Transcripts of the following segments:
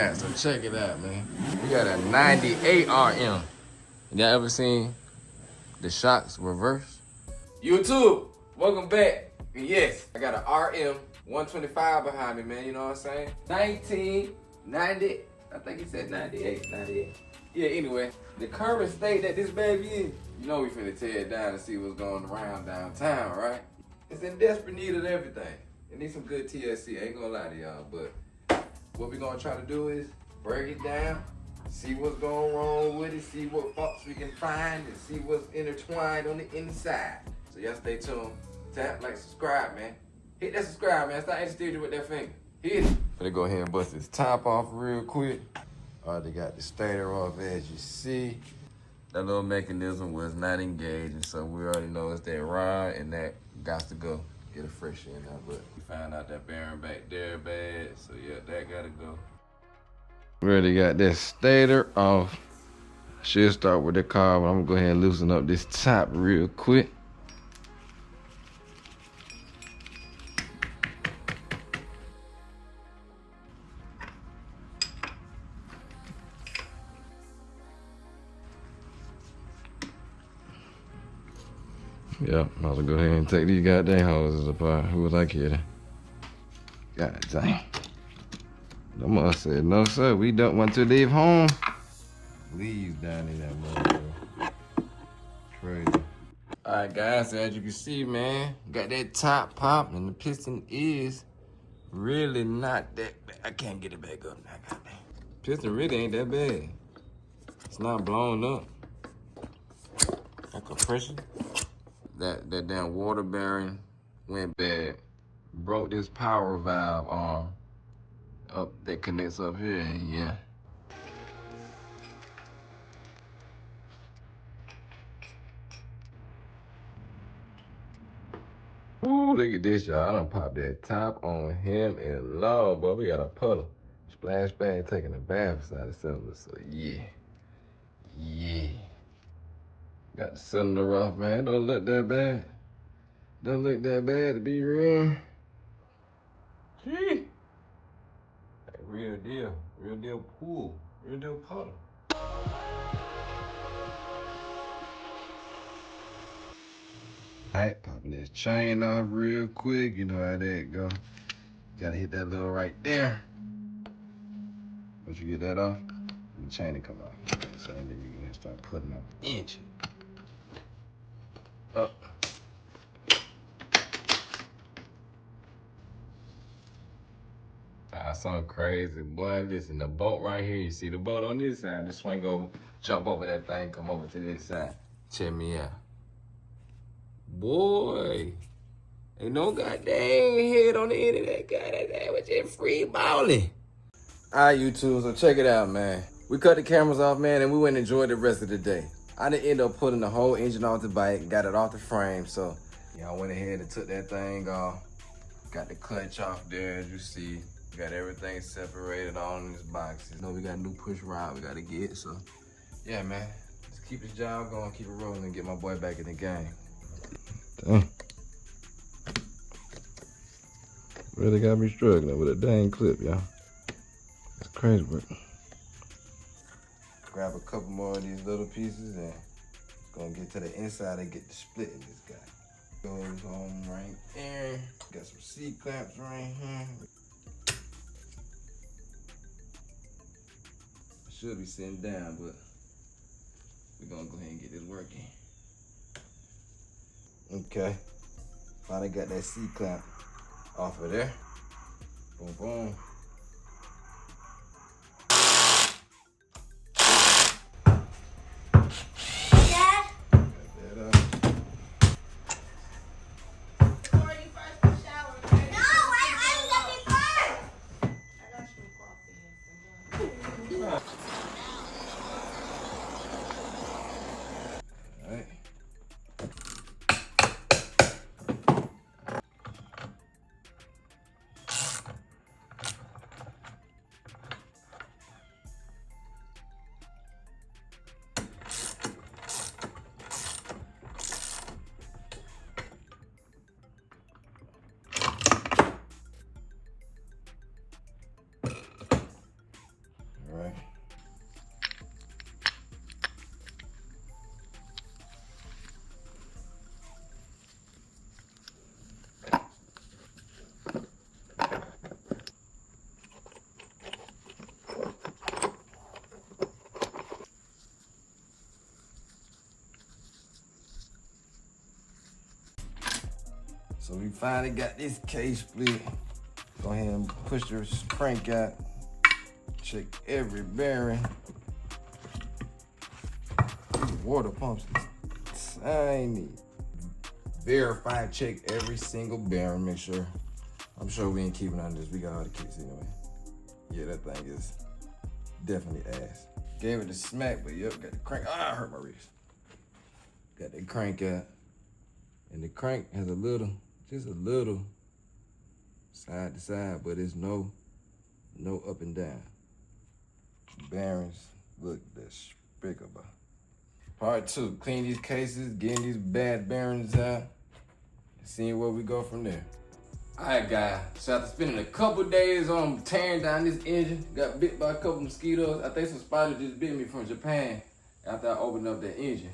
got, so check it out, man. We got a 98 RM. Y'all ever seen the shocks reverse? YouTube, welcome back. And yes, I got an RM125 behind me, man. You know what I'm saying? 1990, I think he said 98. Yeah, anyway, the current state that this baby is, you know we finna tear it down and see what's going around downtown, right? It's in desperate need of everything. It needs some good TLC, I ain't gonna lie to y'all, but what we gonna try to do is break it down, see what's going wrong with it, see what faults we can find, and see what's intertwined on the inside. So y'all stay tuned. Tap, like, subscribe, man. Hit that subscribe, man. Stop interfering with that finger. Hit it. Gonna go ahead and bust this top off real quick. Already got the stator off, as you see. That little mechanism was not engaging, so we already know it's that rod, and that got to go. Get a fresh in now, but we found out that bearing back there bad, so yeah, that gotta go. We already got that stator off. Should start with the car, but I'm gonna go ahead and loosen up this top real quick. Yep, I'm about to go ahead and take these goddamn hoses apart. Who was I kidding? God dang. The mother said, no sir, we don't want to leave home. Leaves down in that mother. Crazy. Alright guys, so as you can see, man, got that top pop and the piston is really not that bad. I can't get it back up now, goddamn. Piston really ain't that bad. It's not blown up. That compression. That damn water bearing went bad. Broke this power valve arm up that connects up here, and yeah. Ooh, look at this, y'all. I done popped that top on him, and Lord, boy, we got a puddle. Splash bag taking a bath beside the cylinder, so yeah. Got the cylinder off, man. Don't look that bad. Don't look that bad to be real. Gee. Real deal pool, real deal puddle. Alright, popping this chain off real quick. You know how that go. Gotta hit that little right there. Once you get that off, the chain will come off. So then you can start putting up inch. Up. Something crazy, boy. Listen, the bolt right here, you see the bolt on this side, the swing over, jump over that thing, come over to this side. Check me out. Boy, ain't no goddamn head on the end of that guy. That was just free balling. All right, YouTube, so check it out, man. We cut the cameras off, man, and we went and enjoyed the rest of the day. I didn't end up putting the whole engine off the bike, got it off the frame, so yeah, I went ahead and took that thing off. Got the clutch off there, as you see. Got everything separated on this box. You know, we got a new push rod we gotta get, so yeah, man. Let's keep this job going, keep it rolling, and get my boy back in the game. Dang. Really got me struggling with a dang clip, y'all. That's crazy work. Grab a couple more of these little pieces and it's gonna get to the inside and get the split in this guy. Goes on right there. Got some C-clamps right here. Should be sitting down, but we're gonna go ahead and get this working. Okay, finally got that C-clamp off of there. Boom, boom. Dad? Got that up. Already first in the shower. Okay? No, I let me first. I got you coffee and some lunch. All right. So we finally got this case split. Go ahead and push this crank out. Check every bearing. These water pumps is tiny. Verify, check every single bearing, make sure. I'm sure we ain't keeping on this. We got all the kits anyway. Yeah, that thing is definitely ass. Gave it a smack, but yep, got the crank. Ah, I hurt my wrist. Got the crank out. And the crank has a little, just a little side to side, but it's no up and down. Bearings look despicable. Part 2, clean these cases, getting these bad bearings out, and seeing where we go from there. All right, guys, so after spending a couple days on tearing down this engine, got bit by a couple mosquitoes. I think some spiders just bit me from Japan after I opened up that engine.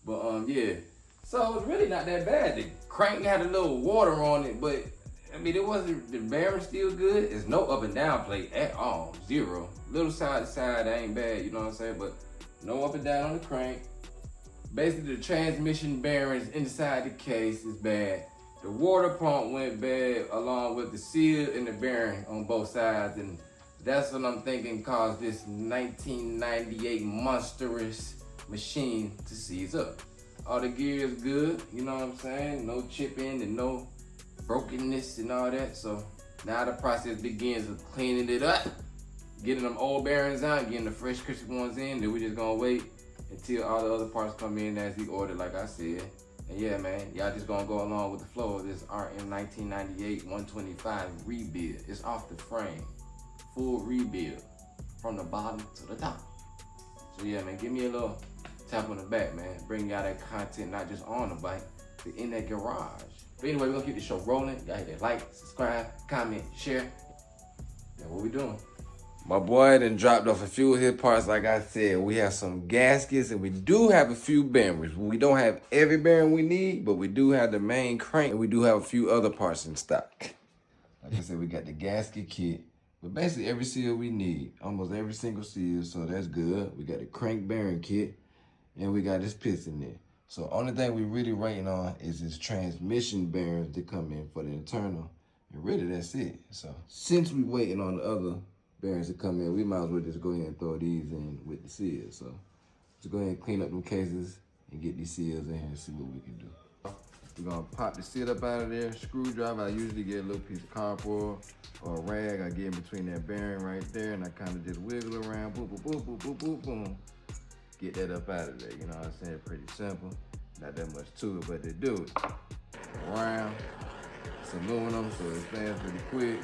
But yeah, so it was really not that bad. The crank had a little water on it, but I mean, it wasn't, the bearing still good. It's no up and down plate at all, 0. Little side to side, that ain't bad, you know what I'm saying? But no up and down on the crank. Basically, the transmission bearings inside the case is bad. The water pump went bad along with the seal and the bearing on both sides. And that's what I'm thinking caused this 1998 monstrous machine to seize up. All the gear is good, you know what I'm saying? No chipping and no brokenness and all that. So now the process begins of cleaning it up, getting them old bearings out, getting the fresh crispy ones in. Then we just gonna wait until all the other parts come in as we ordered, like I said. And yeah, man, y'all just gonna go along with the flow of this RM 1998 125 rebuild. It's off the frame, full rebuild, from the bottom to the top. So yeah, man, give me a little tap on the back, man. Bring y'all that content, not just on the bike, but in that garage. But anyway, we're gonna keep the show rolling. Y'all hit that like, subscribe, comment, share. Yeah, what we doing? My boy done dropped off a few of his parts. Like I said, we have some gaskets and we do have a few bearings. We don't have every bearing we need, but we do have the main crank and we do have a few other parts in stock. Like I said, we got the gasket kit, but basically every seal we need, almost every single seal, so that's good. We got the crank bearing kit and we got this piston there. So only thing we really waiting on is this transmission bearings to come in for the internal. And really that's it. So since we waiting on the other bearings to come in, we might as well just go ahead and throw these in with the seals. So let's go ahead and clean up them cases and get these seals in here and see what we can do. We're gonna pop the seal up out of there. Screwdriver, I usually get a little piece of cardboard or a rag. I get in between that bearing right there and I kind of just wiggle around, boop, boop, boop, boop, boop, boop, boom. Get that up out of there, you know what I'm saying? Pretty simple. Not that much to it, but they do it. Around. It's aluminum, so it stands pretty quick.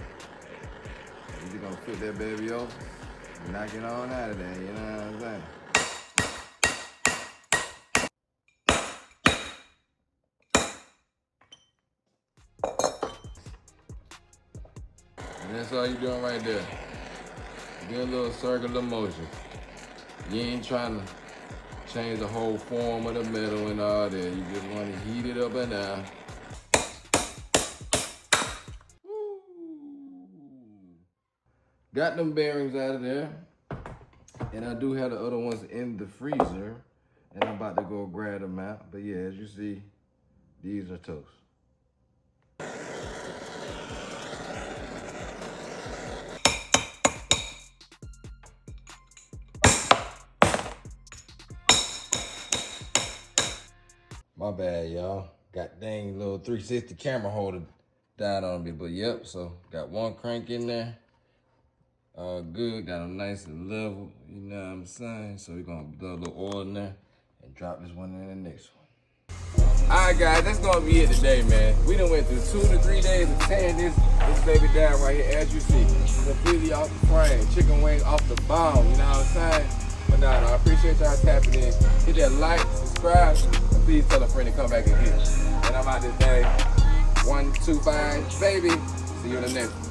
We're just gonna flip that baby off and knock it on out of there, you know what I'm saying? And that's all you're doing right there. Get a little circular motion. You ain't trying to change the whole form of the metal and all that. You just want to heat it up and down. Got them bearings out of there. And I do have the other ones in the freezer. And I'm about to go grab them out. But yeah, as you see, these are toast. My bad, y'all. Got dang little 360 camera holder down on me. But yep, so got one crank in there. All good, got them nice and level, you know what I'm saying? So we're gonna blow a little oil in there and drop this one in the next one. All right, guys, that's gonna be it today, man. We done went through 2 to 3 days of tearing this baby down right here, as you see. Completely off the frame, chicken wing off the bone, you know what I'm saying? But no, I appreciate y'all tapping in. Hit that like, subscribe, and please tell a friend to come back and get it. And I'm out this day. 125, baby. See you in the next one.